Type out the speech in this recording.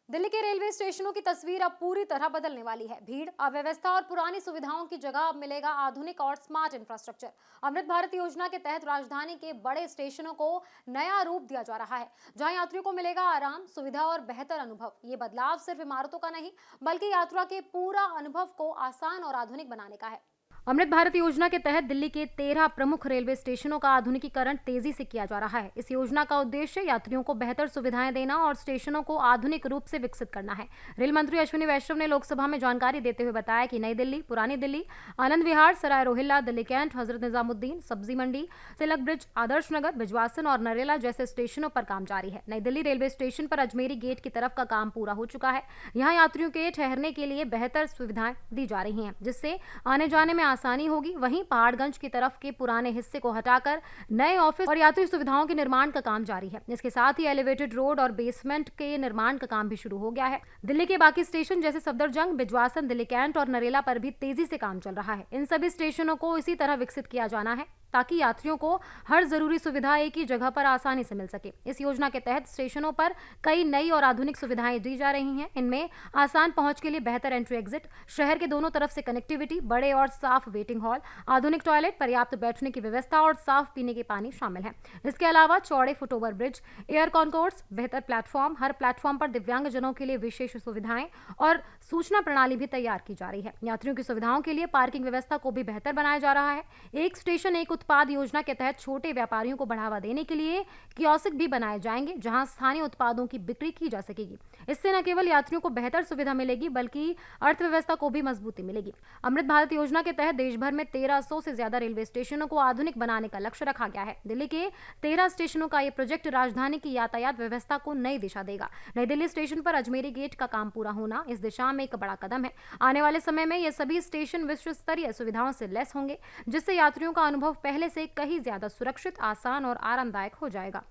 दिल्ली के रेलवे स्टेशनों की तस्वीर अब पूरी तरह बदलने वाली है। भीड़, अव्यवस्था और पुरानी सुविधाओं की जगह अब मिलेगा आधुनिक और स्मार्ट इंफ्रास्ट्रक्चर। अमृत भारत योजना के तहत राजधानी के बड़े स्टेशनों को नया रूप दिया जा रहा है, जहां यात्रियों को मिलेगा आराम, सुविधा और बेहतर अनुभव। ये बदलाव सिर्फ इमारतों का नहीं, बल्कि यात्रा के पूरा अनुभव को आसान और आधुनिक बनाने का है। अमृत भारत योजना के तहत दिल्ली के 13 प्रमुख रेलवे स्टेशनों का आधुनिकीकरण तेजी से किया जा रहा है। इस योजना का उद्देश्य यात्रियों को बेहतर सुविधाएं देना और स्टेशनों को आधुनिक रूप से विकसित करना है। रेल मंत्री अश्विनी वैष्णव ने लोकसभा में जानकारी देते हुए बताया कि नई दिल्ली, पुरानी दिल्ली, आनंद विहार, सराय रोहिल्ला, दिल्ली कैंट, हजरत निजामुद्दीन, सब्जी मंडी, तिलक ब्रिज, आदर्श नगर, बिजवासन और नरेला जैसे स्टेशनों पर काम जारी है। नई दिल्ली रेलवे स्टेशन पर अजमेरी गेट की तरफ का काम पूरा हो चुका है। यहाँ यात्रियों के ठहरने के लिए बेहतर सुविधाएं दी जा रही हैं, जिससे आने जाने में आसानी होगी। वहीं पहाड़गंज की तरफ के पुराने हिस्से को हटाकर नए ऑफिस और यात्री सुविधाओं के निर्माण का काम जारी है। इसके साथ ही एलिवेटेड रोड और बेसमेंट के निर्माण का काम भी शुरू हो गया है। दिल्ली के बाकी स्टेशन जैसे सफदरजंग, बिजवासन, दिल्ली कैंट और नरेला पर भी तेजी से काम चल रहा है। इन सभी स्टेशनों को इसी तरह विकसित किया जाना है ताकि यात्रियों को हर जरूरी सुविधा एक ही जगह पर आसानी से मिल सके। इस योजना के तहत स्टेशनों पर कई नई और आधुनिक सुविधाएं दी जा रही हैं। इनमें आसान पहुंच के लिए बेहतर एंट्री एग्जिट, शहर के दोनों तरफ से कनेक्टिविटी, बड़े और साफ वेटिंग हॉल, आधुनिक टॉयलेट, पर्याप्त बैठने की व्यवस्था और साफ पीने के पानी शामिल है। इसके अलावा चौड़े फुटओवर ब्रिज, एयर कॉन्कोर्स, बेहतर प्लेटफॉर्म, हर प्लेटफॉर्म पर दिव्यांगजनों के लिए विशेष सुविधाएं और सूचना प्रणाली भी तैयार की जा रही है। यात्रियों की सुविधाओं के लिए पार्किंग व्यवस्था को भी बेहतर बनाया जा रहा है। एक स्टेशन एक उत्पाद योजना के तहत छोटे व्यापारियों को बढ़ावा देने के लिए कियोस्क भी बनाए जाएंगे, जहां स्थानीय उत्पादों की बिक्री की जा सकेगी। इससे न केवल यात्रियों को बेहतर सुविधा मिलेगी, बल्कि अर्थव्यवस्था को भी मजबूती मिलेगी। अमृत भारत योजना के तहत देश भर में 1300 से ज्यादा रेलवे स्टेशनों को आधुनिक बनाने का लक्ष्य रखा गया है। दिल्ली के 13 स्टेशनों का यह प्रोजेक्ट राजधानी की यातायात व्यवस्था को नई दिशा देगा। नई दिल्ली स्टेशन पर अजमेरी गेट का काम पूरा होना इस दिशा में एक बड़ा कदम है। आने वाले समय में ये सभी स्टेशन विश्व स्तरीय सुविधाओं से लैस होंगे, जिससे यात्रियों का अनुभव पहले से कहीं ज्यादा सुरक्षित, आसान और आरामदायक हो जाएगा।